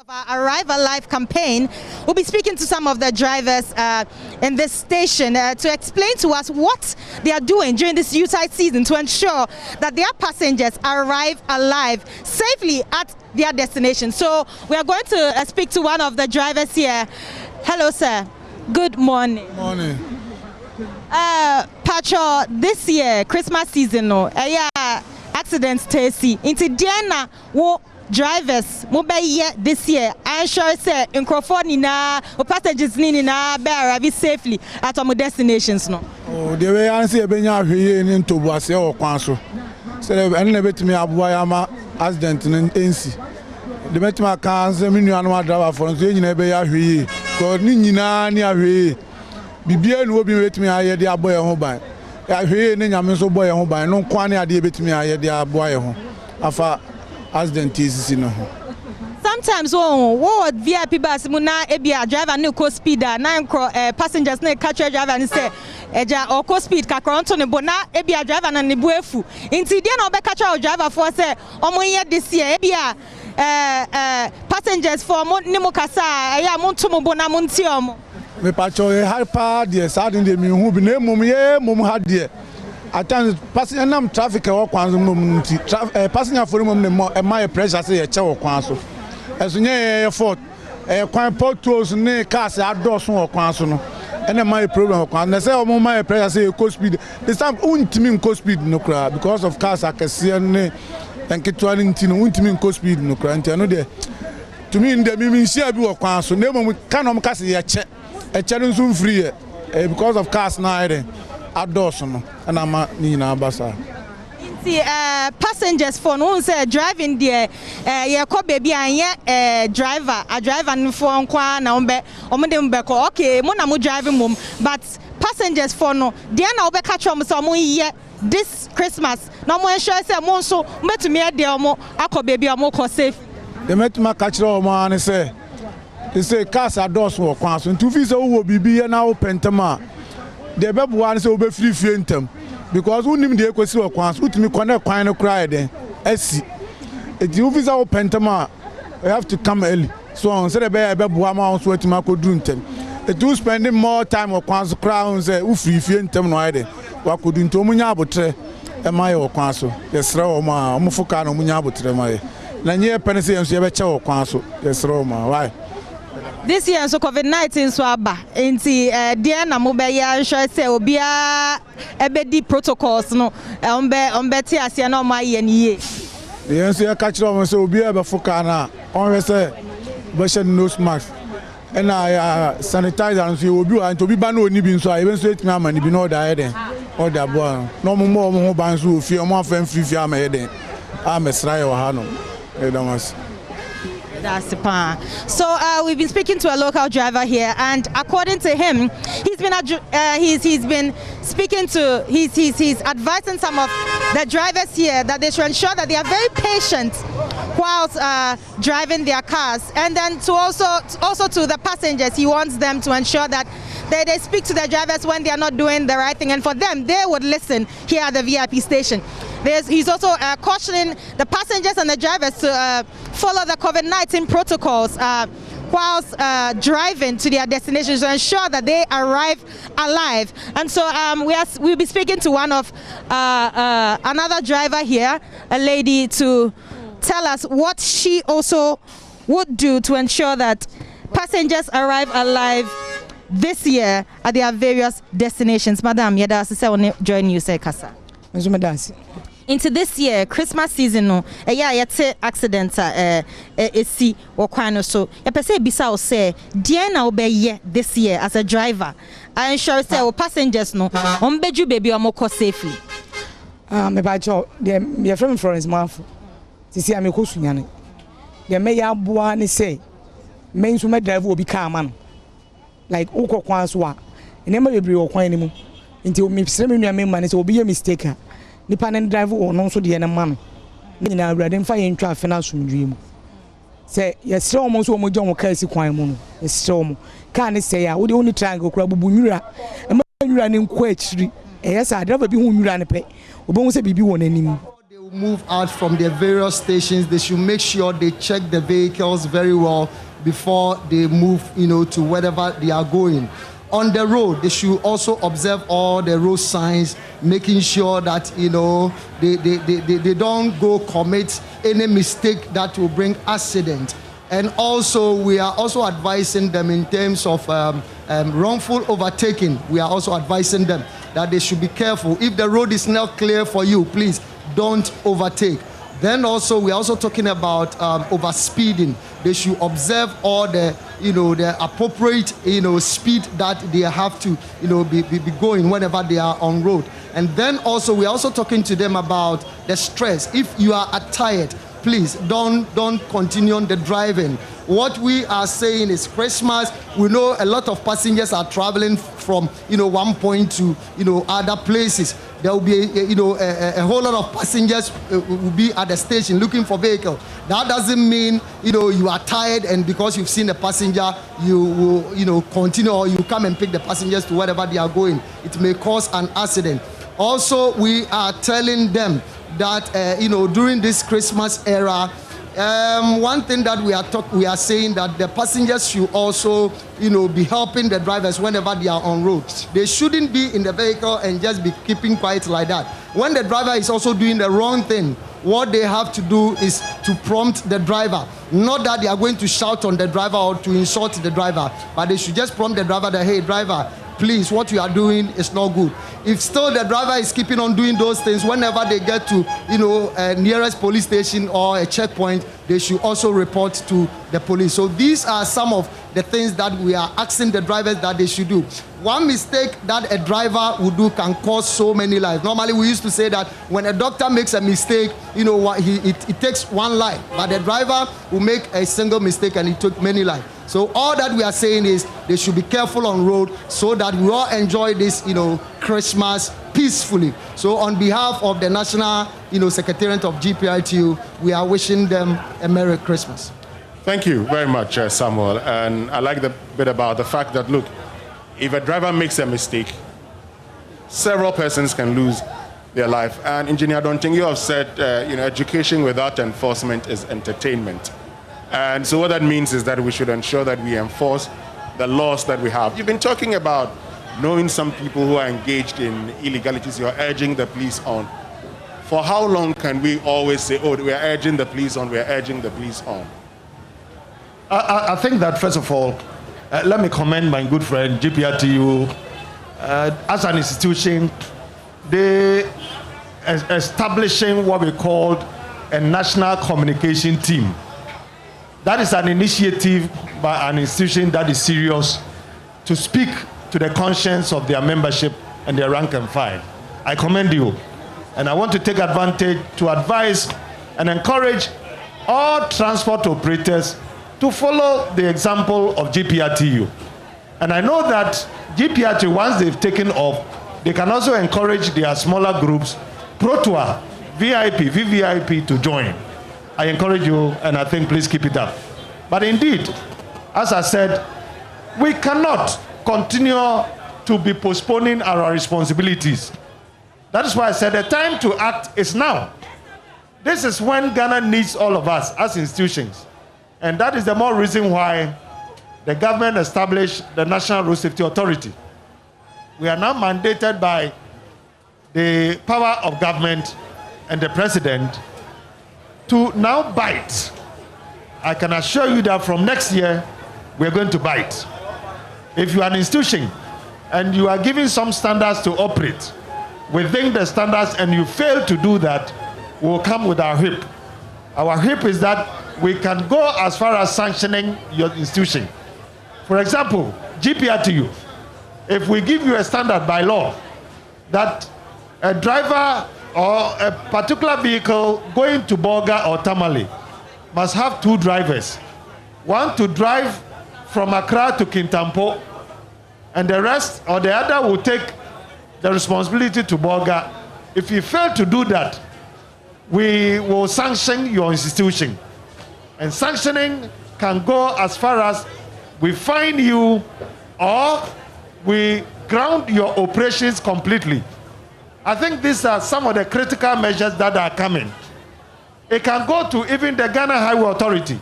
our Arrive Alive campaign, we'll be speaking to some of the drivers in this station to explain to us what they are doing during this U-side season to ensure that their passengers arrive alive safely at their destination. So we are going to speak to one of the drivers here. Hello, sir. Good morning. Good morning. Pacho, this year Christmas season, no, accidents Stacy. Into Diana, wo drivers, mobile this year. I sure say in Crawford nina, or passengers nina, bear arrive safely at our destinations, no. Oh, the way I see a benya here in Tobuase or Kwanso. So I never to me abuayama accident in NC. The metima cars, the minu annual driver for the never here. God nina near here. Bibia no be with me aye de aboy ho ban. Ya hwe ne nyame so boy ho ban no kwane ade betimi aye de aboy ho. Afa accident is no ho. Sometimes what VIP bus mu na ebia driver no co speed na passengers na catch driver and say eja or co speed kakron to ne bo na ebia driver na ne bo efu. Inti dia na obe catch driver for say omo ye this year ebia passengers for mo ni mo kasa ya mo nto mo bo na mo nti omo. Me pacho e hyper there sadin de me hu bi na mum ye mum ha there at times passenger nam traffic e wo kwan so mum nti passenger for mum ne mo e my pressure say e che wo kwan so eso nye e fault e kwan potholes ne cars adoso wo kwan so no e na my problem kwan na say o mum my pressure say e go speed this time untimi go speed no kra because of cars akese ne enketwani ntino untimi go speed no kra nti no de to me ndem mi nsia bi wo kwan so na mum kanom kase ye che a challenge free because of cars now outdoors no and I'm nina basa. Passengers for no say driving there ye ko baby anye driver a driver for nkwa na ombe omde mbeko okay mo na mo driving mom but passengers for no there na obe catch am so mo ye this Christmas na mo ensure say mo so metumi e there mo akọ baby mo ko safe. They met my catch o man say they say cars are doors for kwan so ntu fi say wo bibi na wo pentama de be bo an say wo be free ntem because who nim de ekosi wo kwan so utimi connect kwan no cry den asi eti wo fi say wo pentama you have to come early so on say de be bo ama so atima ko dru ntem it do spending more time wo kwan so cry on say wo free ntem no ide wa ko du ntom nya abotre e ma ye wo kwan so yesra wo ma o mfoka na munya abotre ma ye na nye pene say enso ye be che wo kwan so yesra wo ma why. This year so COVID-19 so aba enti dia na mo be ya sure say obia ebedi protocols no ombe ti ase na o ma ye ni ye yes ya catch am say obia be foka na on say be nose mask and I sanitize and so obi wa obi ba na oni bi nso even so etimi ama ni bi no da he den o da bo no mo ho ban so ofie mo afan free ama he den a mesra ye wa ha no e da mas. That's the plan. So we've been speaking to a local driver here, and according to him, he's been speaking to he's advising some of the drivers here that they should ensure that they are very patient whilst driving their cars, and then to also to the passengers, he wants them to ensure that they speak to the drivers when they are not doing the right thing, and for them they would listen here at the VIP station. He's also cautioning the passengers and the drivers to follow the COVID-19 protocols whilst driving to their destinations to ensure that they arrive alive. And so we'll be speaking to one of another driver here, a lady, to tell us what she also would do to ensure that passengers arrive alive this year at their various destinations. Madam, yada se on JoyNews NRSA. Into this year Christmas season no yete accident esi wokwano so ye pese bisa o say dia na obeye this year as a driver I ensure say o passengers no ombeju baby omoko safely. Me ba jo me from Florence Manfo sisi am ko sunyane ye me ya boa ne say me nso me drive obi car man like ukokwan so a ene ma bebre okwan ni mu nti me pese me nua me man say obi ye mistake nipa ne drive o no so de ne ma no nyina awurade mfa ye ntwa afa na somdwe mu se ye sere o mo so o mo gye o ka si kwan mu no ye sere o mo ka ne se ya wo de oni triangle kura bubu nwura e ma nwura ne nko akiri e yes driver bi hu nwura ne pe obo hu se bibi wo nanim Move out from their various stations. They should make sure they check the vehicles very well before they move, to wherever they are going. On the road, they should also observe all the road signs, making sure that, they don't go commit any mistake that will bring accident. And also, we are also advising them in terms of wrongful overtaking. We are also advising them that they should be careful. If the road is not clear for you, please don't overtake. Then also, we are also talking about overspeeding. They should observe all the, the appropriate, speed that they have to, be going whenever they are on road. And then also, we are also talking to them about the stress. If you are tired, please don't continue on the driving. What we are saying is Christmas. We know a lot of passengers are traveling from one point to other places. There will be a whole lot of passengers will be at the station looking for vehicle. That doesn't mean you are tired and because you've seen a passenger you will continue or you come and pick the passengers to wherever they are going. It may cause an accident. Also, we are telling them that during this Christmas era, one thing that we are saying that the passengers should also be helping the drivers whenever they are on road. They shouldn't be in the vehicle and just be keeping quiet like that. When the driver is also doing the wrong thing, what they have to do is to prompt the driver. Not that they are going to shout on the driver or to insult the driver, but they should just prompt the driver that, hey driver, please, what you are doing is not good. If still the driver is keeping on doing those things, whenever they get to, nearest police station or a checkpoint, they should also report to the police. So these are some of the things that we are asking the drivers that they should do. One mistake that a driver would do can cause so many lives. Normally, we used to say that when a doctor makes a mistake, it takes one life. But the driver will make a single mistake and it took many lives. So all that we are saying is they should be careful on road so that we all enjoy this, Christmas peacefully. So on behalf of the National, Secretariat of GPITU, we are wishing them a Merry Christmas. Thank you very much, Samuel. And I like the bit about the fact that, look, if a driver makes a mistake, several persons can lose their life. And Engineer Donting, you have said, education without enforcement is entertainment. And so what that means is that we should ensure that we enforce the laws that we have. You've been talking about knowing some people who are engaged in illegalities. You're urging the police on. For how long can we always say, oh, we're urging the police on, we're urging the police on? I think that, first of all, let me commend my good friend, GPRTU. As an institution, they establishing what we called a national communication team. That is an initiative by an institution that is serious to speak to the conscience of their membership and their rank and file. I commend you. And I want to take advantage to advise and encourage all transport operators to follow the example of GPRTU. And I know that GPRTU, once they've taken off, they can also encourage their smaller groups, Pro Tour, VIP, VVIP to join. I encourage you, and I think please keep it up. But indeed, as I said, we cannot continue to be postponing our responsibilities. That is why I said the time to act is now. This is when Ghana needs all of us as institutions. And that is the more reason why the government established the National Road Safety Authority. We are now mandated by the power of government and the president to now bite. I can assure you that from next year, we're going to bite. If you are an institution and you are giving some standards to operate within the standards and you fail to do that, we'll come with our whip. Our whip is that we can go as far as sanctioning your institution. For example, GPRTU, if we give you a standard by law that a driver or a particular vehicle going to Bolga or Tamale must have 2 drivers. One to drive from Accra to Kintampo, and the rest or the other will take the responsibility to Bolga. If you fail to do that, we will sanction your institution. And sanctioning can go as far as we fine you or we ground your operations completely. I think these are some of the critical measures that are coming. It can go to even the Ghana Highway Authority,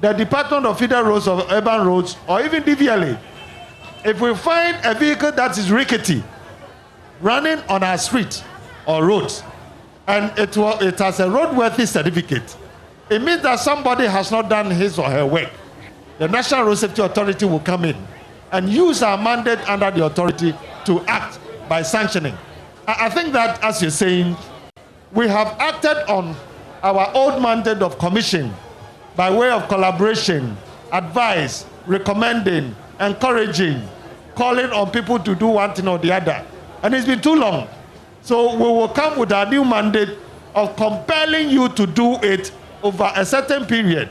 the Department of Federal Roads or Urban Roads, or even DVLA. If we find a vehicle that is rickety running on our street or roads, and it has a roadworthy certificate, it means that somebody has not done his or her work. The National Road Safety Authority will come in and use our mandate under the authority to act by sanctioning. I think that, as you're saying, we have acted on our old mandate of commission by way of collaboration, advice, recommending, encouraging, calling on people to do one thing or the other. And it's been too long. So we will come with our new mandate of compelling you to do it over a certain period.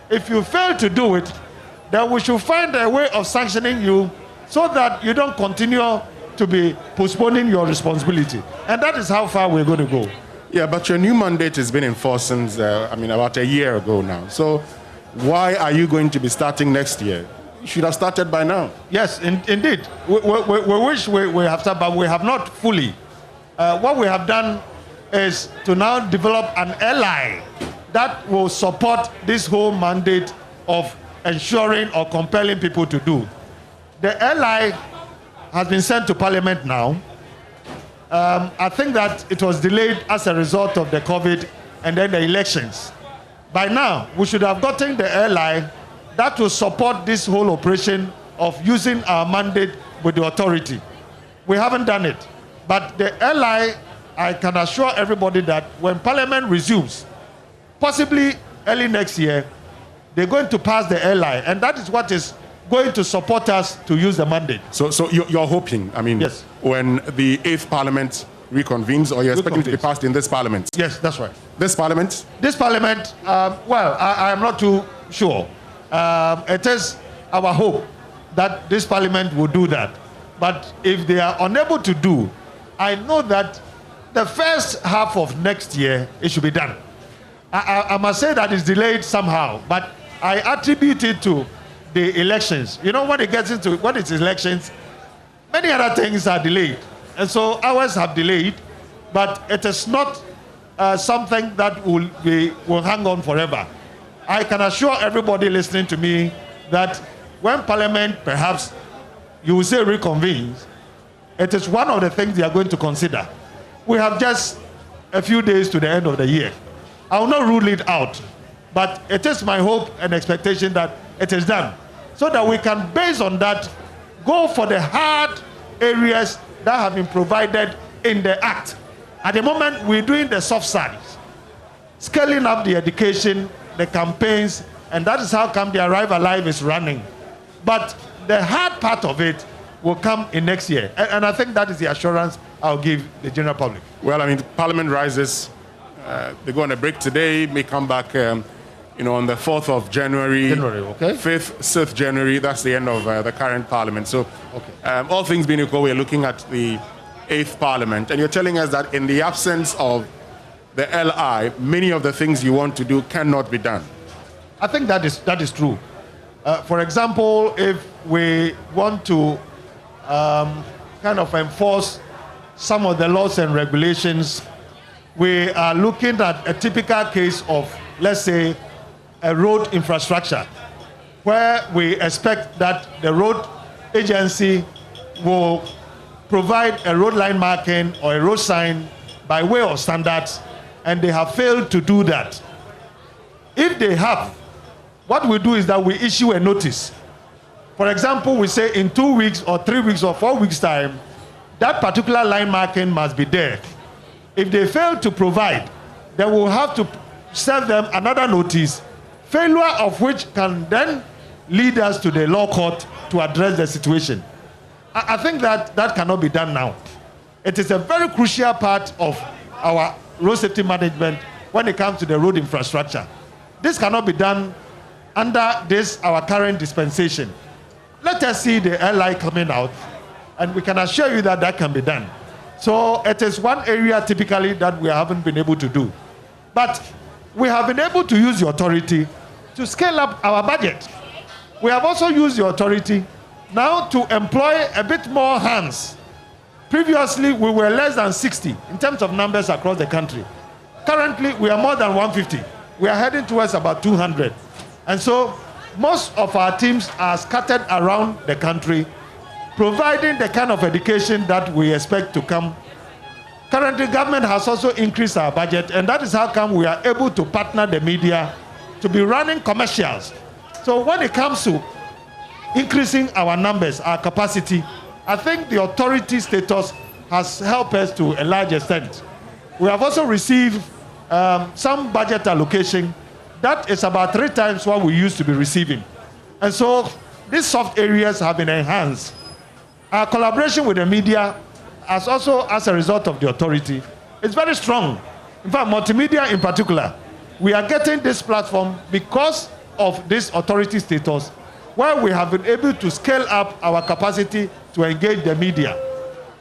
If you fail to do it, then we should find a way of sanctioning you so that you don't continue to be postponing your responsibility. And that is how far we're going to go. Yeah, but your new mandate has been in force since, about a year ago now. So why are you going to be starting next year? You should have started by now. Yes, indeed. We wish we have started, but we have not fully. What we have done is to now develop an ally that will support this whole mandate of ensuring or compelling people to do. The ally has been sent to Parliament now. I think that it was delayed as a result of the COVID and then the elections. By now, we should have gotten the ally that will support this whole operation of using our mandate with the authority. We haven't done it. But the ally, I can assure everybody that when Parliament resumes, possibly early next year, they're going to pass the ally, and that is what is going to support us to use the mandate. So you're hoping, yes, when the 8th Parliament reconvenes, or you're expecting to be passed in this Parliament? Yes, that's right. This Parliament? This Parliament, I am not too sure. It is our hope that this Parliament will do that. But if they are unable to do, I know that the first half of next year, it should be done. I must say that it's delayed somehow, but I attribute it to the elections. You know, when it gets into what is elections, many other things are delayed. And so ours have delayed, but it is not something that will hang on forever. I can assure everybody listening to me that when Parliament, perhaps, you will say reconvenes, it is one of the things they are going to consider. We have just a few days to the end of the year. I will not rule it out, but it is my hope and expectation that it is done, so that we can, based on that, go for the hard areas that have been provided in the Act. At the moment, we're doing the soft side, scaling up the education, the campaigns, and that is how come the Arrive Alive is running. But the hard part of it will come in next year, and I think that is the assurance I'll give the general public. Well, Parliament rises. They go on a break today, may come back on the 4th of January, okay. 5th, 6th January, that's the end of the current Parliament. So all things being equal, we're looking at the 8th Parliament, and you're telling us that in the absence of the LI, many of the things you want to do cannot be done. I think that is true. For example, if we want to kind of enforce some of the laws and regulations, we are looking at a typical case of, let's say, a road infrastructure, where we expect that the road agency will provide a road line marking or a road sign by way of standards, and they have failed to do that. If they have, what we do is that we issue a notice. For example, we say in 2 weeks or 3 weeks or 4 weeks' time, that particular line marking must be there. If they fail to provide, then we'll have to serve them another notice, failure of which can then lead us to the law court to address the situation. I think that cannot be done now. It is a very crucial part of our road safety management when it comes to the road infrastructure. This cannot be done under our current dispensation. Let us see the LI coming out, and we can assure you that can be done. So it is one area typically that we haven't been able to do. But we have been able to use the authority to scale up our budget. We have also used the authority now to employ a bit more hands Previously, we were less than 60 in terms of numbers across the country. Currently, we are more than 150. We are heading towards about 200. And so, most of our teams are scattered around the country, providing the kind of education that we expect to come. Currently, government has also increased our budget, and that is how come we are able to partner the media to be running commercials. So when it comes to increasing our numbers, our capacity, I think the authority status has helped us to a large extent. We have also received some budget allocation that is about 3 times what we used to be receiving. And so these soft areas have been enhanced. Our collaboration with the media as also as a result of the authority is very strong. In fact, multimedia in particular, we are getting this platform because of this authority status, where we have been able to scale up our capacity to engage the media.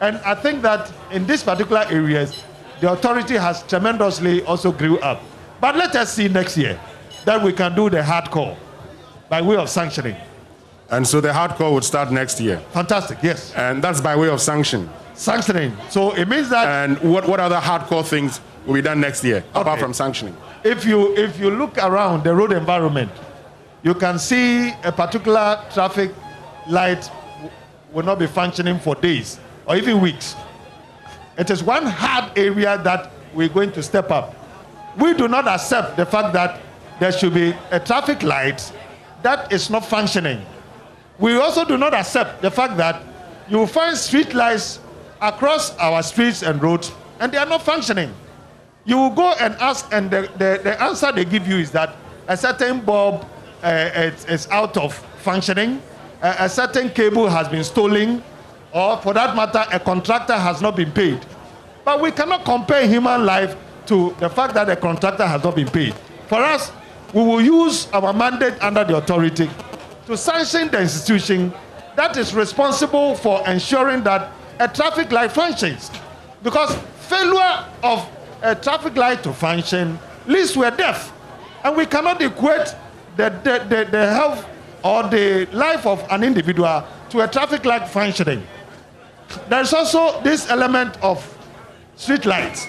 And I think that in these particular areas, the authority has tremendously also grew up. But let us see next year that we can do the hardcore by way of sanctioning. And so the hardcore would start next year. Fantastic, yes. And that's by way of sanction. Sanctioning. So it means that. And what other hardcore things will be done next year, apart from sanctioning? If you look around the road environment, you can see a particular traffic light will not be functioning for days or even weeks. It is one hard area that we're going to step up. We do not accept the fact that there should be a traffic light that is not functioning. We also do not accept the fact that you will find street lights across our streets and roads and they are not functioning. You will go and ask, and the answer they give you is that a certain bulb is out of functioning, a certain cable has been stolen, or for that matter, a contractor has not been paid. But we cannot compare human life to the fact that a contractor has not been paid. For us, we will use our mandate under the authority to sanction the institution that is responsible for ensuring that a traffic light functions. Because failure of a traffic light to function leads to a death. And we cannot equate the health or the life of an individual to a traffic light functioning. There is also this element of street lights.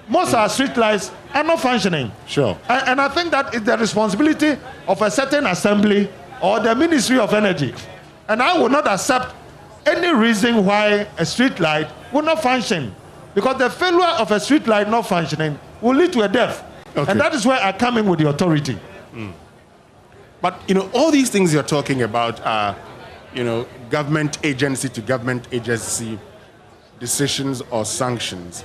Most of our street lights are not functioning. Sure. And I think that is the responsibility of a certain assembly or the Ministry of Energy. And I will not accept any reason why a street light will not function. Because the failure of a street light not functioning will lead to a death. Okay. And that is where I come in with the authority. But, all these things you're talking about are, government agency to government agency decisions or sanctions.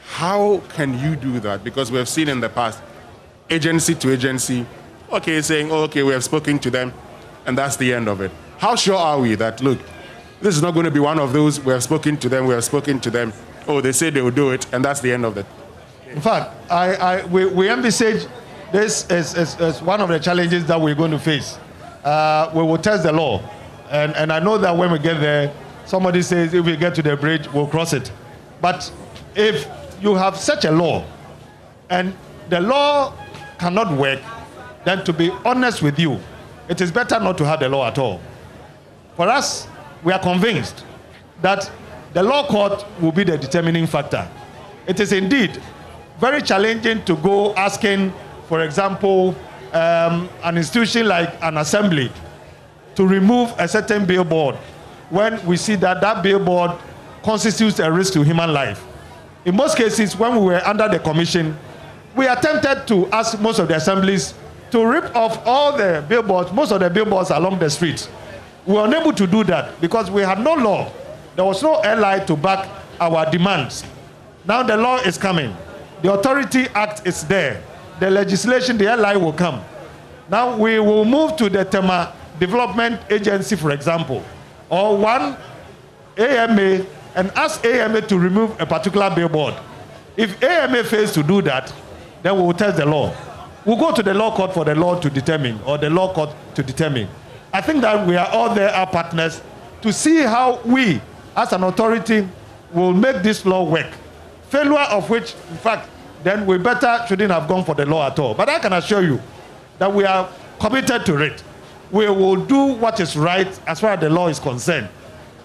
How can you do that? Because we have seen in the past, agency to agency, saying, we have spoken to them, and that's the end of it. How sure are we that, look, this is not going to be one of those, we have spoken to them, they say they will do it, and that's the end of it? In fact, we envisage this is one of the challenges that we're going to face. We will test the law. And I know that when we get there, somebody says if we get to the bridge, we'll cross it. But if you have such a law, and the law cannot work, then to be honest with you, it is better not to have the law at all. For us, we are convinced that the law court will be the determining factor. It is indeed very challenging to go asking, for example, an institution like an assembly to remove a certain billboard when we see that that billboard constitutes a risk to human life. In most cases, when we were under the commission, we attempted to ask most of the assemblies to rip off all the billboards, most of the billboards along the streets. We were unable to do that because we had no law. There was no LI to back our demands. Now the law is coming. The Authority Act is there. The legislation, the LI will come. Now we will move to the Tema Development Agency, for example, or one AMA, and ask AMA to remove a particular billboard. If AMA fails to do that, then we will test the law. We'll go to the law court for the law to determine, or the law court to determine. I think that we are all there, our partners, to see how we, as an authority, will make this law work. Failure of which, in fact, then we shouldn't have gone for the law at all. But I can assure you that we are committed to it. We will do what is right as far as the law is concerned.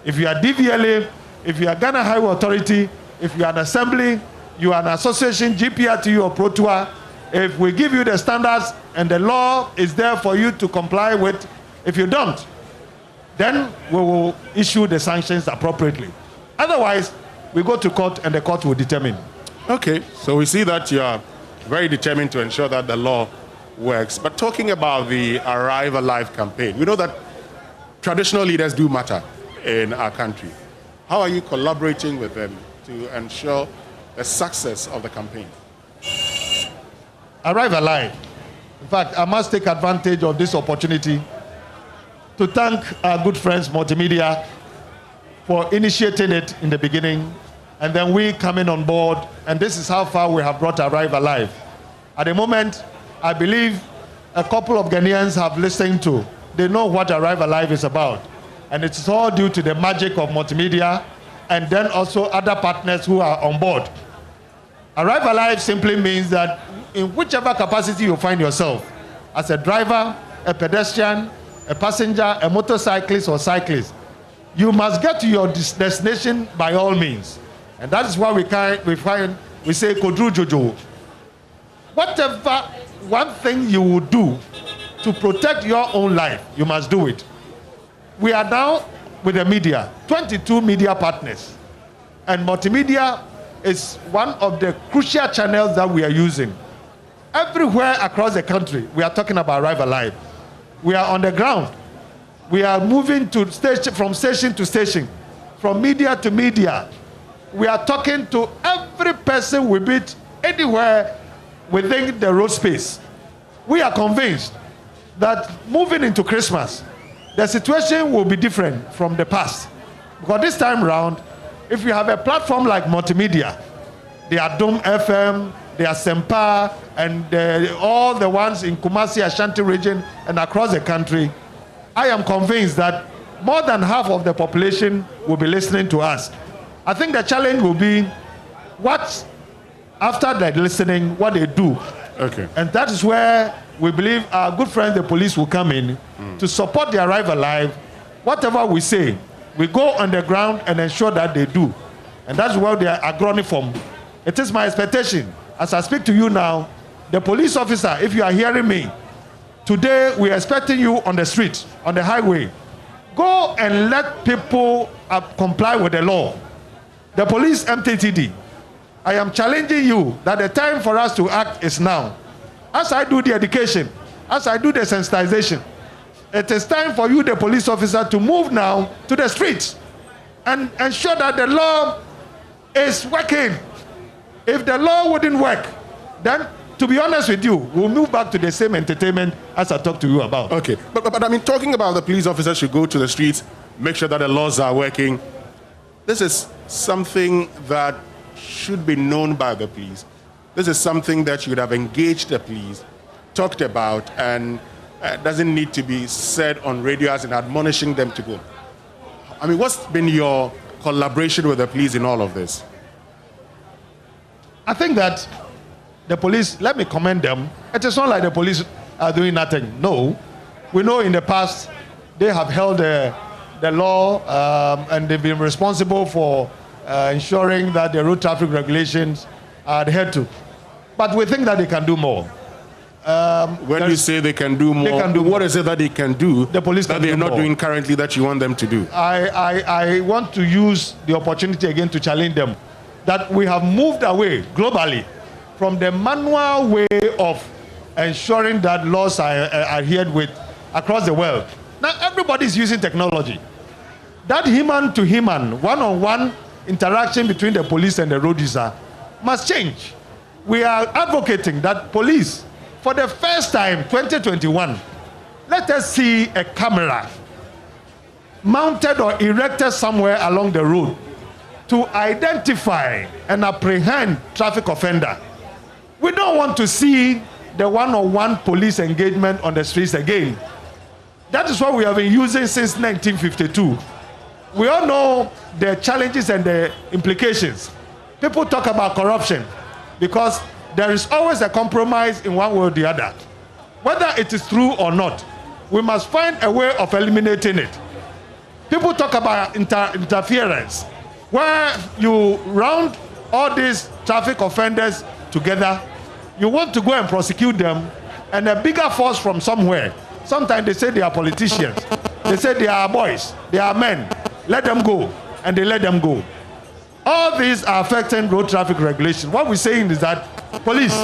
If you are DVLA, if you are Ghana Highway Authority, if you are an assembly, you are an association, GPRTU or Pro Tour, if we give you the standards and the law is there for you to comply with, if you don't, then we will issue the sanctions appropriately. Otherwise, we go to court and the court will determine. Okay, so we see that you are very determined to ensure that the law works. But talking about the Arrive Alive campaign, we know that traditional leaders do matter in our country. How are you collaborating with them to ensure the success of the campaign? Arrive Alive. In fact, I must take advantage of this opportunity to thank our good friends Multimedia for initiating it in the beginning, and then we coming on board, and this is how far we have brought Arrive Alive. At the moment, I believe a couple of Ghanaians have listened to. They know what Arrive Alive is about, and it's all due to the magic of Multimedia and then also other partners who are on board. Arrive Alive simply means that in whichever capacity you find yourself, as a driver, a pedestrian, a passenger, a motorcyclist or cyclist, you must get to your destination by all means. And that is why we say Kodru Jojo. Whatever one thing you will do to protect your own life, you must do it. We are now with the media, 22 media partners. And Multimedia is one of the crucial channels that we are using. Everywhere across the country, we are talking about Arrive Alive. We are on the ground. We are moving to station, from station to station, from media to media. We are talking to every person we meet anywhere within the road space. We are convinced that moving into Christmas, the situation will be different from the past. Because this time around, if you have a platform like Multimedia, they are Dome FM, they are Sempa, and all the ones in Kumasi, Ashanti region, and across the country, I am convinced that more than half of the population will be listening to us. I think the challenge will be what, after that listening, what they do. Okay. And that is where we believe our good friends, the police, will come in to support the Arrive Alive. Whatever we say, we go on the ground and ensure that they do. And that's where they are grounded from. It is my expectation, as I speak to you now, the police officer, if you are hearing me, today we are expecting you on the street, on the highway. Go and let people comply with the law. The police MTTD, I am challenging you that the time for us to act is now. As I do the education, as I do the sensitization, it is time for you, the police officer, to move now to the streets and ensure that the law is working. If the law wouldn't work, then, to be honest with you, we'll move back to the same entertainment as I talked to you about. Okay, but I mean, talking about the police officers should go to the streets, make sure that the laws are working. This is something that should be known by the police. This is something that you would have engaged the police, talked about, and doesn't need to be said on radio as in admonishing them to go. I mean, what's been your collaboration with the police in all of this? I think that the police, let me commend them. It is not like the police are doing nothing. No. We know in the past they have held the law and they've been responsible for ensuring that the road traffic regulations are adhered to. But we think that they can do more. When you say they can do more, what is it that they can do the police that they're not doing currently that you want them to do? I want to use the opportunity again to challenge them that we have moved away globally from the manual way of ensuring that laws are adhered with across the world. Now everybody is using technology. That human to human, one-on-one interaction between the police and the road user must change. We are advocating that police, for the first time, 2021, let us see a camera mounted or erected somewhere along the road to identify and apprehend traffic offender. We don't want to see the one-on-one police engagement on the streets again. That is what we have been using since 1952. We all know the challenges and the implications. People talk about corruption because there is always a compromise in one way or the other. Whether it is true or not, we must find a way of eliminating it. People talk about interference. where you round all these traffic offenders together, you want to go and prosecute them, and a bigger force from somewhere. Sometimes they say they are politicians. They say they are boys, they are men. Let them go, and they let them go. All these are affecting road traffic regulation. What we're saying is that, police,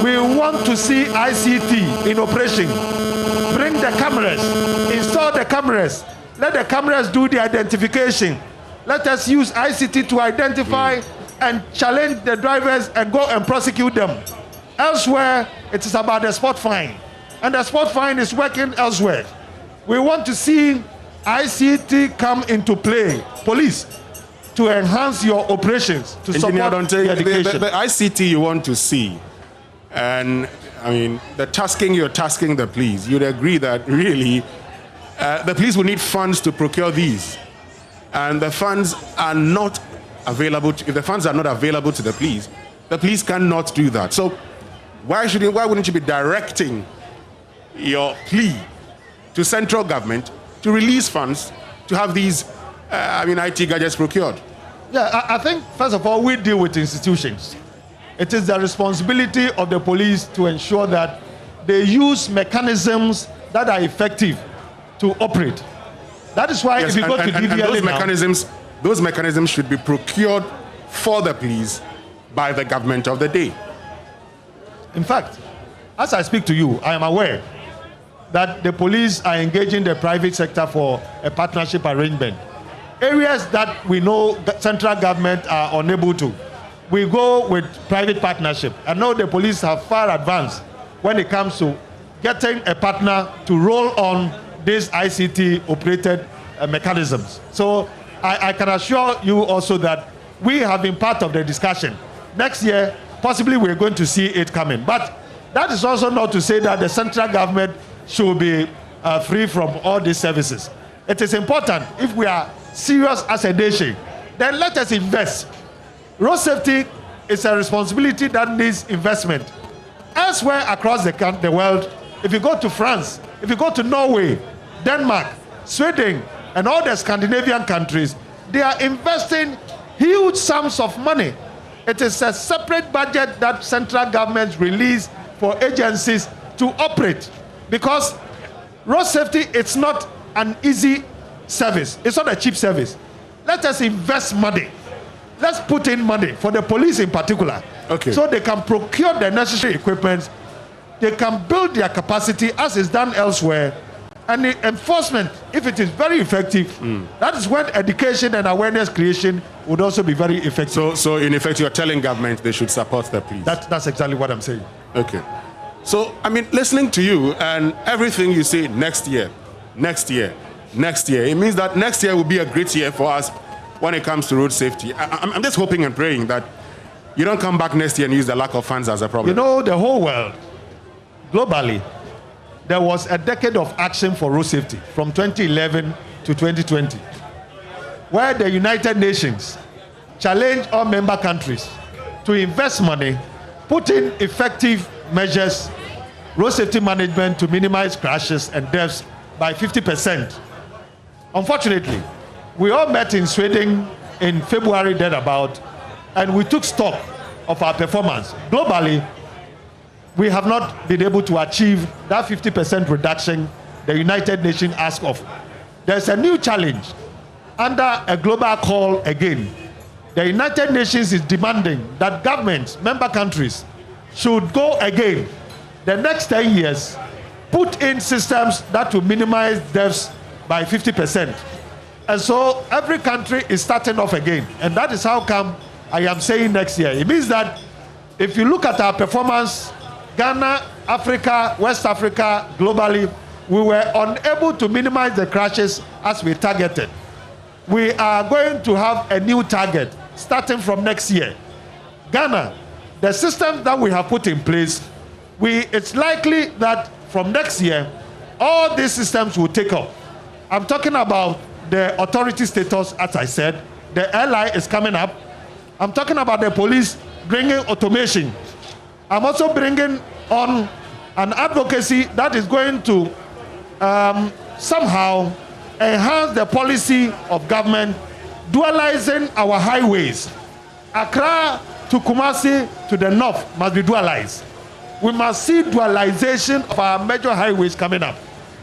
we want to see ICT in operation. Bring the cameras, install the cameras. Let the cameras do the identification. Let us use ICT to identify and challenge the drivers and go and prosecute them. Elsewhere, it is about the spot fine. And the spot fine is working elsewhere. We want to see ICT come into play. Police, to enhance your operations, to support the education. The ICT you want to see, and I mean, the tasking you're tasking the police, you'd agree that really the police will need funds to procure these. And the funds are not available. If the funds are not available to the police cannot do that. So why wouldn't you be directing your plea to central government to release funds to have these IT gadgets procured? Yeah, I think, first of all, we deal with institutions. It is the responsibility of the police to ensure that they use mechanisms that are effective to operate. That is why, yes, if you go to DVLA those mechanisms should be procured for the police by the government of the day. In fact, as I speak to you, I am aware that the police are engaging the private sector for a partnership arrangement. Areas that we know that central government are unable to, we go with private partnership. I know the police have far advanced when it comes to getting a partner to roll on these ICT operated mechanisms. So I can assure you also that we have been part of the discussion. Next year, possibly we're going to see it coming. But that is also not to say that the central government should be free from all these services. It is important, if we are serious as a nation, then let us invest. Road safety is a responsibility that needs investment. Elsewhere across the world, if you go to France, if you go to Norway, Denmark, Sweden, and all the Scandinavian countries, they are investing huge sums of money. It is a separate budget that central governments release for agencies to operate. Because road safety, it's not an easy service. It's not a cheap service. Let us invest money. Let's put in money for the police in particular. Okay. So they can procure the necessary equipment. They can build their capacity as is done elsewhere. And the enforcement, if it is very effective, that is when education and awareness creation would also be very effective. So in effect, you're telling government they should support the police. That's exactly what I'm saying. Okay. So, I mean, listening to you and everything you say next year, it means that next year will be a great year for us when it comes to road safety. I'm just hoping and praying that you don't come back next year and use the lack of funds as a problem. You know, the whole world, globally, there was a decade of action for road safety from 2011 to 2020, where the United Nations challenged all member countries to invest money, put in effective measures, road safety management to minimize crashes and deaths by 50%. Unfortunately, we all met in Sweden in February thereabout, and we took stock of our performance. Globally, we have not been able to achieve that 50% reduction the United Nations asked of. There's a new challenge under a global call again. The United Nations is demanding that governments, member countries, should go again the next 10 years, put in systems that will minimize deaths by 50%. And so every country is starting off again. And that is how come I am saying next year. It means that if you look at our performance, Ghana, Africa, West Africa, globally, we were unable to minimize the crashes as we targeted. We are going to have a new target starting from next year. Ghana, the system that we have put in place, it's likely that from next year, all these systems will take up. I'm talking about the authority status, as I said. The LI is coming up. I'm talking about the police bringing automation. I'm also bringing on an advocacy that is going to somehow enhance the policy of government, dualizing our highways. Accra to Kumasi to the north must be dualized. We must see dualization of our major highways coming up.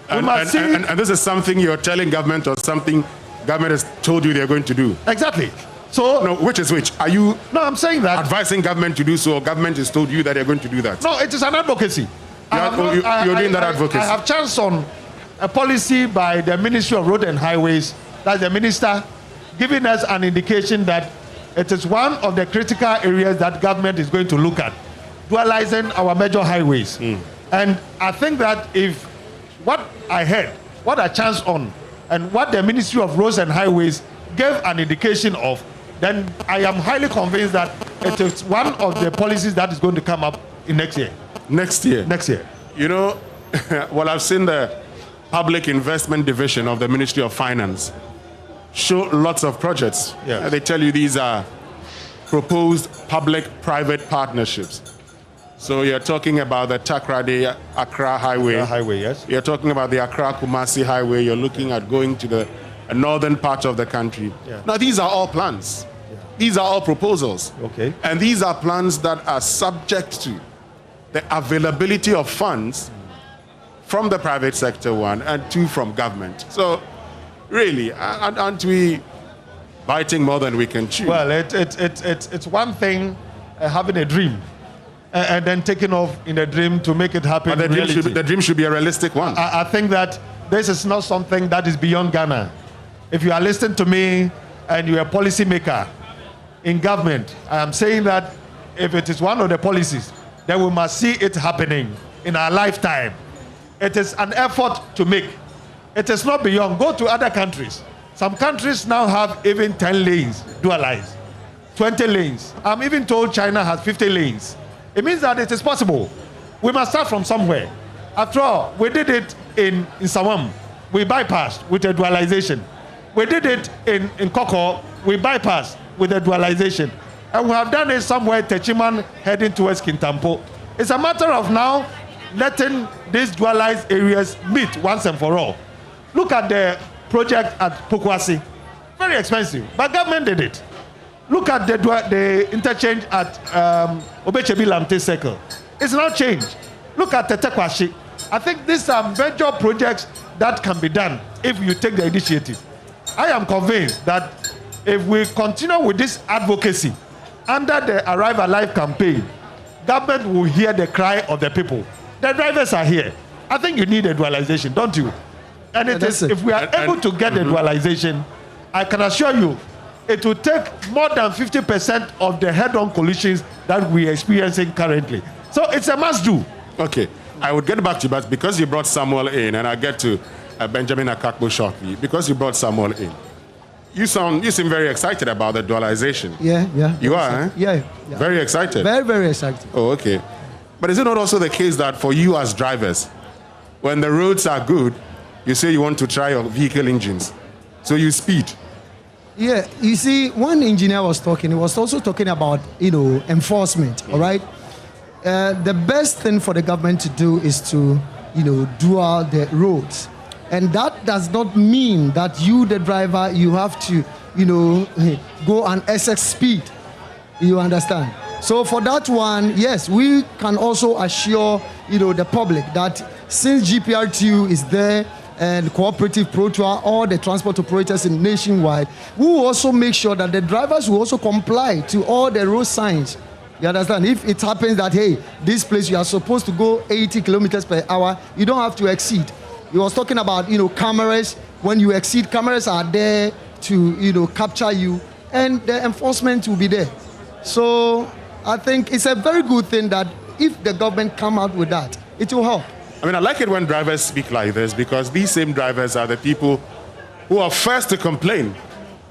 And this is something you're telling government or something government has told you they're going to do? Exactly. So, no, which is which? Are you I'm saying that advising government to do so, or government has told you that they're going to do that? No, it is an advocacy. You're doing that advocacy. I have chanced on a policy by the Ministry of Road and Highways, that's the minister, giving us an indication that it is one of the critical areas that government is going to look at, dualizing our major highways. And I think that if what I heard, what I chanced on, and what the Ministry of Roads and Highways gave an indication of, then I am highly convinced that it is one of the policies that is going to come up in next year. Next year? Next year. You know, well, I've seen the Public Investment Division of the Ministry of Finance show lots of projects. Yes. They tell you these are proposed public-private partnerships. So you're talking about the Takrade-Accra Highway. Highway, yes. You're talking about the Accra-Kumasi Highway. You're looking at going to the northern part of the country. Yeah. Now, these are all plans. Yeah. These are all proposals. Okay. And these are plans that are subject to the availability of funds from the private sector, one, and two, from government. So, really, aren't we biting more than we can chew? Well, it's one thing having a dream and then taking off in a dream to make it happen. But the dream should be a realistic one. I think that this is not something that is beyond Ghana. If you are listening to me and you're a policy maker in government, I am saying that if it is one of the policies, then we must see it happening in our lifetime. It is an effort to make. It is not beyond. Go to other countries. Some countries now have even 10 lanes dualized, 20 lanes. I'm even told China has 50 lanes. It means that it is possible. We must start from somewhere. After all, we did it in Sawam. We bypassed with a dualization. We did it in Koko. We bypassed with a dualization. And we have done it somewhere, Techiman, heading towards Kintampo. It's a matter of now letting these dualized areas meet once and for all. Look at the project at Pokwasi. Very expensive, but government did it. Look at the interchange at Obechebi Lamte Circle. It's not changed. Look at Tetekwashi. I think these are major projects that can be done if you take the initiative. I am convinced that if we continue with this advocacy under the Arrive Alive campaign, government will hear the cry of the people. The drivers are here. I think you need a dualization, don't you? And if we are able to get the dualization, I can assure you, it will take more than 50% of the head-on collisions that we are experiencing currently. So it's a must-do. Okay, I would get back to you, but because you brought Samuel in, and I'll get to Benjamin Akakbo shortly, because you brought Samuel in, you seem very excited about the dualization. Yeah. You are, eh? Yeah. Very excited? Very, very excited. Oh, okay. But is it not also the case that for you as drivers, when the roads are good, you say you want to try your vehicle engines, so you speed? Yeah, you see, one engineer was talking, he was also talking about, enforcement, all right? The best thing for the government to do is to, dual the roads. And that does not mean that you, the driver, you have to, go on excess speed. You understand? So for that one, yes, we can also assure, the public that since GPR2 is there, and Cooperative Pro Tour, all the transport operators in nationwide, we will also make sure that the drivers will also comply to all the road signs. You understand? If it happens that, hey, this place you are supposed to go 80 kilometers per hour, you don't have to exceed. He was talking about, cameras. When you exceed, cameras are there to, capture you, and the enforcement will be there. So I think it's a very good thing that if the government come out with that, it will help. I like it when drivers speak like this, because these same drivers are the people who are first to complain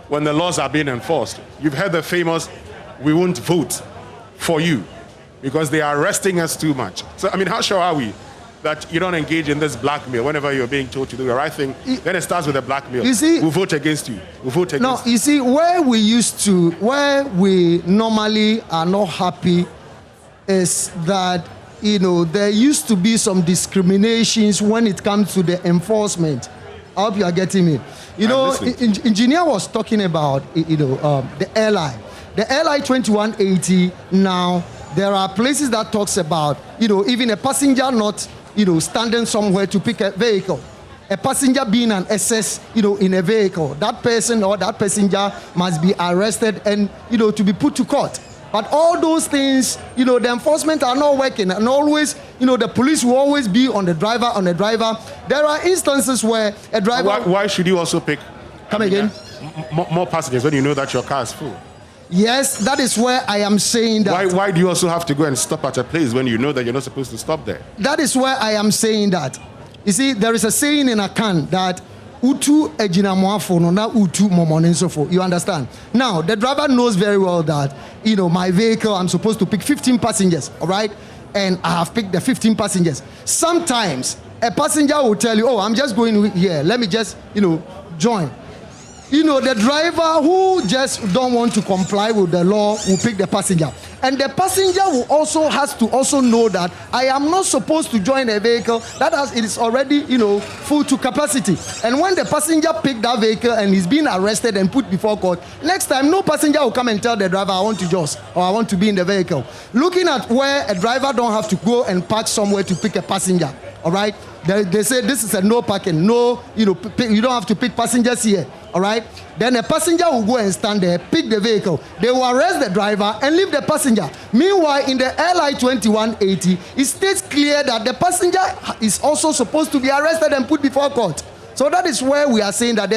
when the laws are being enforced. You've heard the famous, "We won't vote for you because they are arresting us too much." So, how sure are we that you don't engage in this blackmail whenever you're being told to do the right thing? Then it starts with a blackmail. You see, we'll vote against you. We'll vote against you. You see, where we normally are not happy is that there used to be some discriminations when it comes to the enforcement. I hope you are getting me. You know, engineer was talking about, the airline. The airline 2180 now, there are places that talks about, even a passenger not, standing somewhere to pick a vehicle. A passenger being an excess, in a vehicle. That person or that passenger must be arrested and, to be put to court. But all those things, the enforcement are not working. And always, the police will always be on the driver, There are instances where a driver... Why should you also pick... Come again? More passengers when you know that your car is full? Yes, that is where I am saying that. Why do you also have to go and stop at a place when you know that you're not supposed to stop there? That is where I am saying that. You see, there is a saying in Akan that utu ejinamoafo no na utu momonensofo. You understand? Now, the driver knows very well that, my vehicle, I'm supposed to pick 15 passengers, all right? And I have picked the 15 passengers. Sometimes a passenger will tell you, oh, I'm just going here. Let me just, join. The driver who just don't want to comply with the law will pick the passenger. And the passenger has to know that I am not supposed to join a vehicle it is already, full to capacity. And when the passenger pick that vehicle and he's being arrested and put before court, next time no passenger will come and tell the driver, I want to just, or I want to be in the vehicle. Looking at where a driver don't have to go and park somewhere to pick a passenger, all right? They say this is a no parking, no, you don't have to pick passengers here, all right? Then a passenger will go and stand there, pick the vehicle. They will arrest the driver and leave the passenger. Meanwhile, in the LI 2180, it states clear that the passenger is also supposed to be arrested and put before court. So that is where we are saying that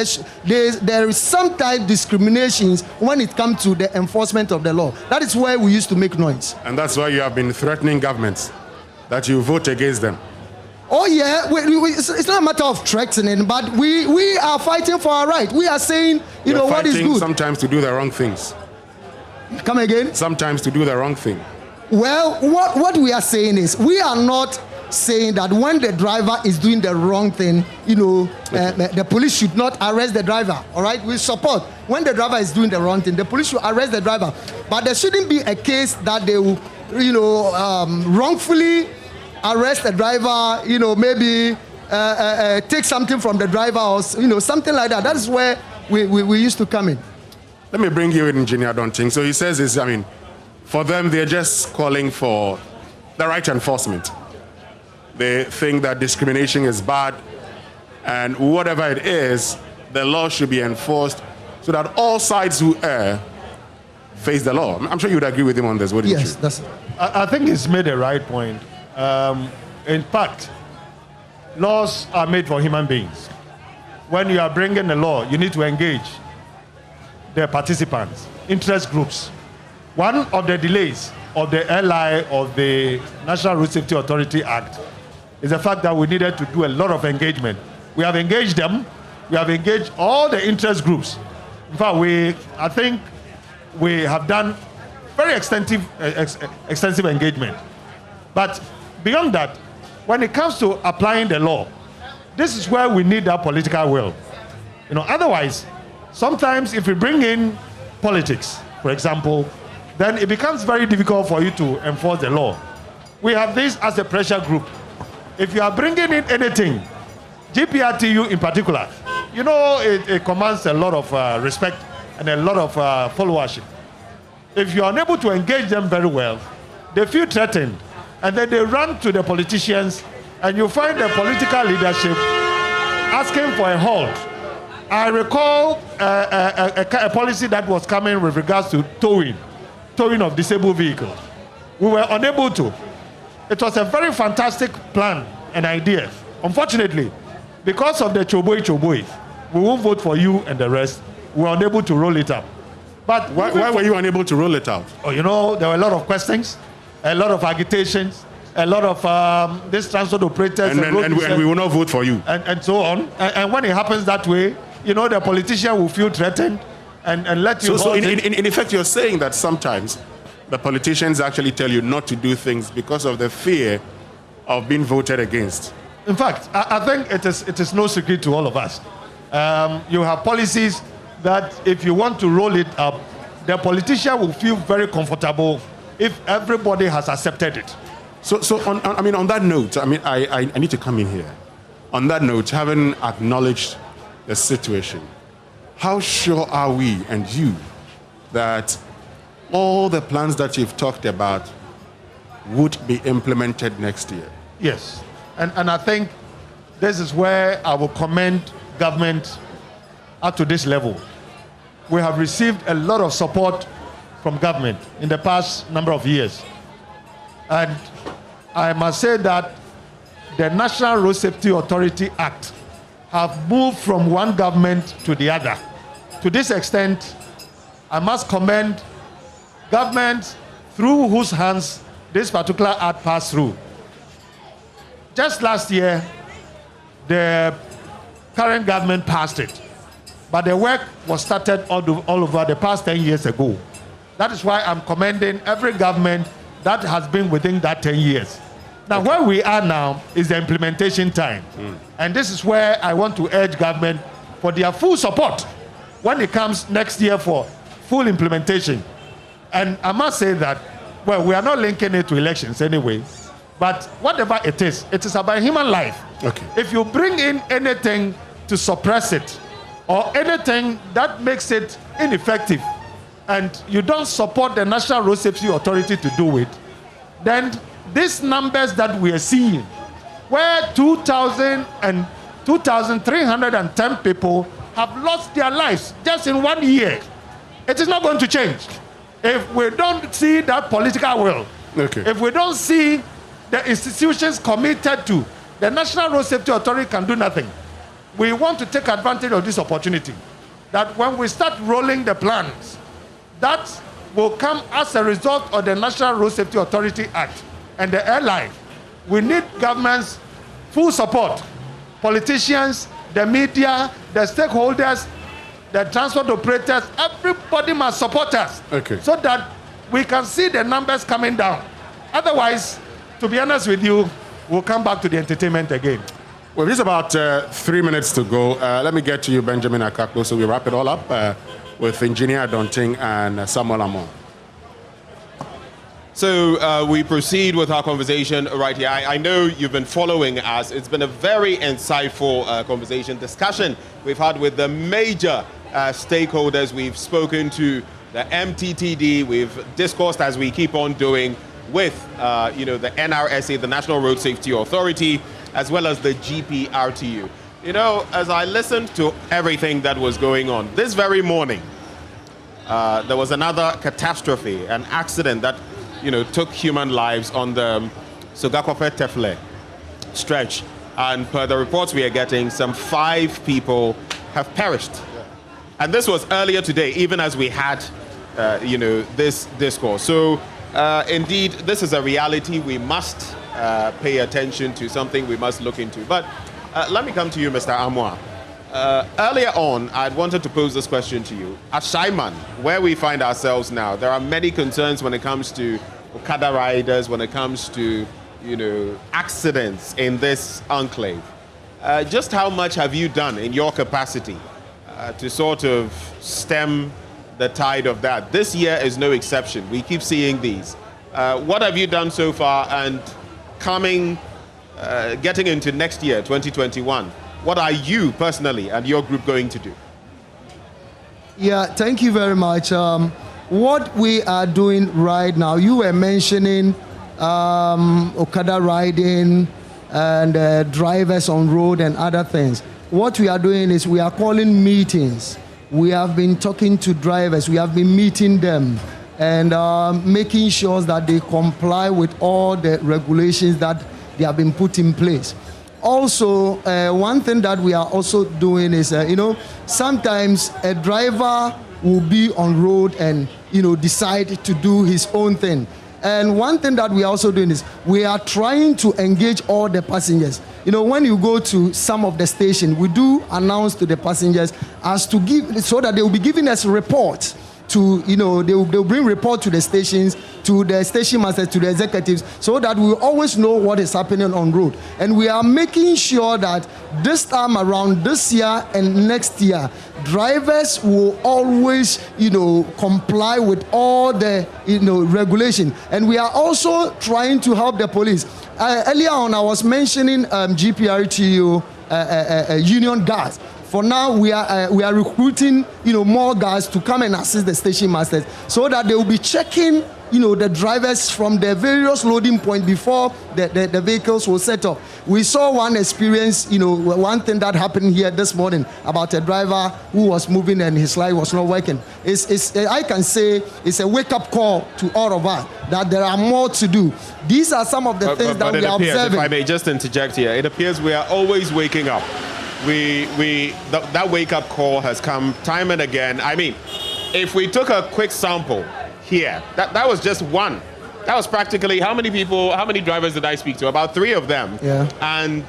there is some type of discriminations when it comes to the enforcement of the law. That is where we used to make noise. And that's why you have been threatening governments that you vote against them. Oh yeah, it's not a matter of threatening, but we are fighting for our right. We are saying, what is good. Sometimes to do the wrong things. Come again? Sometimes to do the wrong thing. Well, what we are saying is, we are not saying that when the driver is doing the wrong thing, the police should not arrest the driver. All right, we support when the driver is doing the wrong thing, the police should arrest the driver. But there shouldn't be a case that they will, wrongfully arrest the driver, maybe take something from the driver or, something like that. That is where we used to come in. Let me bring you in, Engineer Donting. So he says, for them, they're just calling for the right enforcement. They think that discrimination is bad, and whatever it is, the law should be enforced so that all sides who err face the law. I'm sure you would agree with him on this, wouldn't you? Yes, that's it. I think he's made a right point. In fact, laws are made for human beings. When you are bringing a law, you need to engage the participants, interest groups. One of the delays of the LI of the National Road Safety Authority Act is the fact that we needed to do a lot of engagement. We have engaged them. We have engaged all the interest groups. In fact, I think we have done very extensive engagement. But beyond that, when it comes to applying the law, this is where we need that political will. Otherwise, sometimes if we bring in politics, for example, then it becomes very difficult for you to enforce the law. We have this as a pressure group. If you are bringing in anything, GPRTU in particular, it commands a lot of respect and a lot of followership. If you are unable to engage them very well, they feel threatened. And then they run to the politicians, and you find the political leadership asking for a halt. I recall a policy that was coming with regards to towing of disabled vehicles. We were unable to. It was a very fantastic plan and idea. Unfortunately, because of the choboy, we won't vote for you and the rest. We were unable to roll it up. But why were you unable to roll it out? Oh, there were a lot of questions, a lot of agitations, a lot of these transport operators. And we will not vote for you. And so on. And when it happens that way, the politician will feel threatened and let you... So in effect, you're saying that sometimes the politicians actually tell you not to do things because of the fear of being voted against. In fact, I think it is no secret to all of us. You have policies that if you want to roll it up, the politician will feel very comfortable if everybody has accepted it. So on that note, I need to come in here. On that note, having acknowledged the situation, how sure are we and you that all the plans that you've talked about would be implemented next year? Yes. And I think this is where I will commend government up to this level. We have received a lot of support from government in the past number of years. And I must say that the National Road Safety Authority Act have moved from one government to the other. To this extent, I must commend government through whose hands this particular act passed through. Just last year, the current government passed it, but the work was started all over the past 10 years ago. That is why I'm commending every government that has been within that 10 years. Now, where we are now is the implementation time. And this is where I want to urge government for their full support when it comes next year for full implementation. And I must say that, well, we are not linking it to elections anyway, but whatever it is about human life. Okay. If you bring in anything to suppress it or anything that makes it ineffective and you don't support the National Road Safety Authority to do it, then these numbers that we are seeing, where 2,310 people have lost their lives just in 1 year, it is not going to change. If we don't see that political will, if we don't see the institutions committed to, the National Road Safety Authority can do nothing. We want to take advantage of this opportunity, that when we start rolling the plans, that will come as a result of the National Road Safety Authority Act and the airline. We need government's full support. Politicians, the media, the stakeholders, the transport operators, everybody must support us so that we can see the numbers coming down. Otherwise, to be honest with you, we'll come back to the entertainment again. Well, there's about 3 minutes to go. Let me get to you, Benjamin Akaklo, so we wrap it all up with Engineer Donting and Samuel Amon. So we proceed with our conversation right here. I know you've been following us. It's been a very insightful discussion we've had with the major stakeholders. We've spoken to the MTTD. We've discussed, as we keep on doing, with the NRSA, the National Road Safety Authority, as well as the GPRTU. As I listened to everything that was going on, this very morning, there was another catastrophe, an accident that took human lives on the Sogakope-Tefle stretch. And per the reports we are getting, some 5 people have perished. And this was earlier today, even as we had, this discourse. So, indeed, this is a reality we must pay attention to, something we must look into. But let me come to you, Mr. Amwa. Earlier on, I wanted to pose this question to you. At Shaiman, where we find ourselves now, there are many concerns when it comes to Okada riders, when it comes to, accidents in this enclave. Just how much have you done in your capacity to sort of stem the tide of that? This year is no exception. We keep seeing these. What have you done so far? And getting into next year, 2021, what are you personally and your group going to do? Yeah, thank you very much. What we are doing right now, you were mentioning Okada riding and drivers on road and other things. What we are doing is we are calling meetings. We have been talking to drivers. We have been meeting them and making sure that they comply with all the regulations that they have been put in place. Also, one thing that we are also doing is, sometimes a driver will be on road and, decide to do his own thing. And one thing that we are also doing is we are trying to engage all the passengers. When you go to some of the stations, we do announce to the passengers as to give, so that they will be giving us reports to, they'll bring report to the stations, to the station masters, to the executives, so that we always know what is happening on road. And we are making sure that this time around, this year and next year, drivers will always, comply with all the, regulation. And we are also trying to help the police. Earlier on, I was mentioning GPRTU union guards. For now, we are recruiting, more guys to come and assist the station masters so that they will be checking, the drivers from the various loading points before the vehicles will set off. We saw one experience, one thing that happened here this morning about a driver who was moving and his light was not working. I can say it's a wake-up call to all of us that there are more to do. These are some of the things that we are observing. If I may just interject here, it appears we are always waking up. That wake-up call has come time and again. I mean, if we took a quick sample here, that was just one. That was practically how many drivers did I speak to? About 3 of them. Yeah. And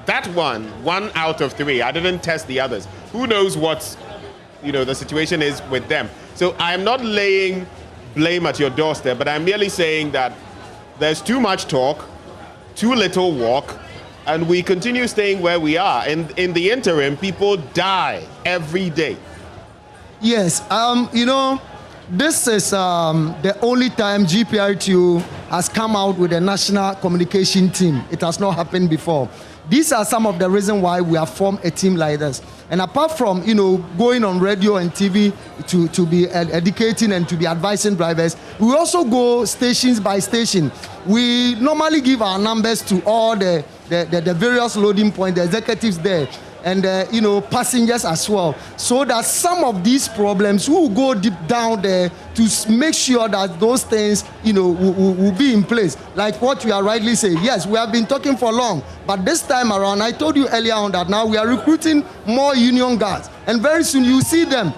that one out of 3, I didn't test the others. Who knows what, the situation is with them. So I'm not laying blame at your doorstep, but I'm merely saying that there's too much talk, too little walk, and we continue staying where we are. And in the interim, people die every day. Yes, this is the only time GPRTO has come out with a national communication team. It has not happened before. These are some of the reasons why we have formed a team like this. And apart from, going on radio and TV to be educating and to be advising drivers, we also go stations by station. We normally give our numbers to all the various loading points, the executives there, and passengers as well, so that some of these problems will go deep down there to make sure that those things will be in place. Like what you are rightly saying, yes, we have been talking for long, but this time around, I told you earlier on that now we are recruiting more union guards, and very soon you see them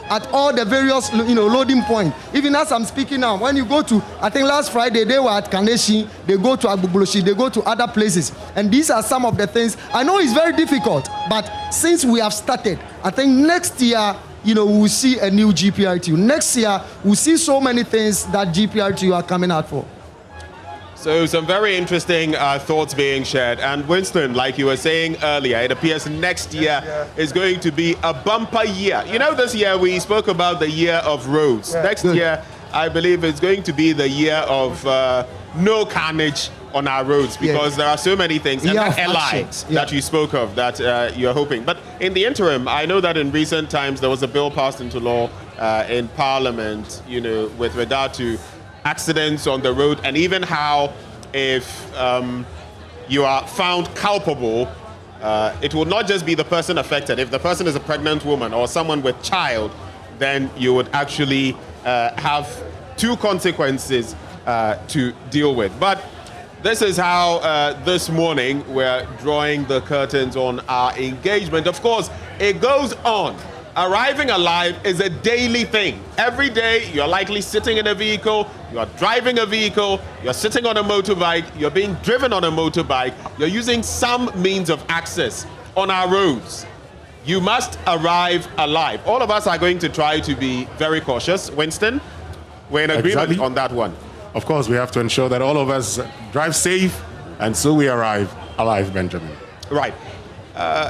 at all the various loading points. Even as I'm speaking now, when you go to, I think last Friday they were at Kaneshi, they go to Agbogboshi, they go to other places, and these are some of the things. I know it's very difficult, but since we have started, I think next year we'll see a new GPRTO. Next year we'll see so many things that GPRTO are coming out for. So some very interesting thoughts being shared. And Winston, like you were saying earlier, it appears next year is going to be a bumper year. This year we spoke about the year of roads. Next year, I believe it's going to be the year of no carnage on our roads, because there are so many things. And that LI that you spoke of that you're hoping. But in the interim, I know that in recent times there was a bill passed into law in Parliament, with regard to accidents on the road, and even how if you are found culpable, it will not just be the person affected. If the person is a pregnant woman or someone with child, then you would actually have 2 consequences to deal with. But this is how this morning we're drawing the curtains on our engagement. Of course, it goes on. Arriving alive is a daily thing. Every day, you're likely sitting in a vehicle, you're driving a vehicle, you're sitting on a motorbike, you're being driven on a motorbike, you're using some means of access on our roads. You must arrive alive. All of us are going to try to be very cautious. Winston, we're in agreement on that one. Of course, we have to ensure that all of us drive safe, and so we arrive alive, Benjamin. Right.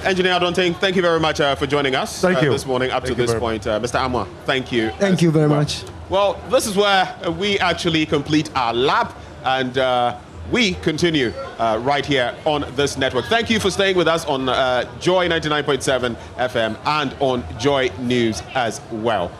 Engineer Adonting, thank you very much for joining us this morning up to this point. Mr. Amwa, thank you. Thank you very much. Well, this is where we actually complete our lap, and we continue right here on this network. Thank you for staying with us on Joy 99.7 FM and on Joy News as well.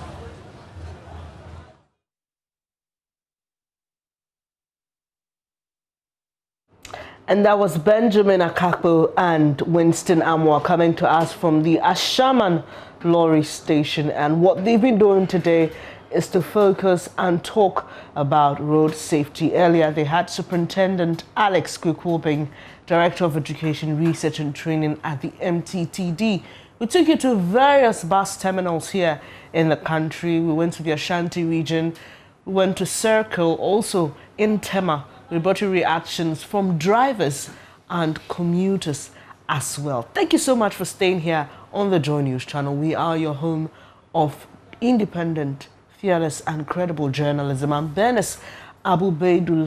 And that was Benjamin Akakpo and Winston Amwa coming to us from the Ashaman Lorry Station. And what they've been doing today is to focus and talk about road safety. Earlier, they had Superintendent Alex Kwikwobing, Director of Education, Research and Training at the MTTD. We took you to various bus terminals here in the country. We went to the Ashanti region. We went to Circle, also in Tema. We brought you reactions from drivers and commuters as well. Thank you so much for staying here on the Joy News channel. We are your home of independent, fearless and credible journalism. I'm Bernice Abubeidul